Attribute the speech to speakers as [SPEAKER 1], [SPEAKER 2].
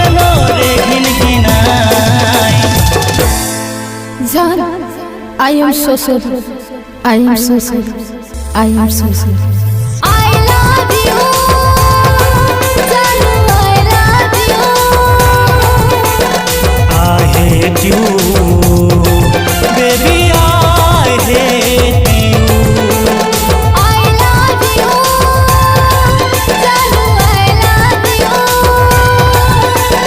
[SPEAKER 1] গেল রে ঘিনঘিনাই।
[SPEAKER 2] জান, I am so sorry. I am so sorry. I am so sorry.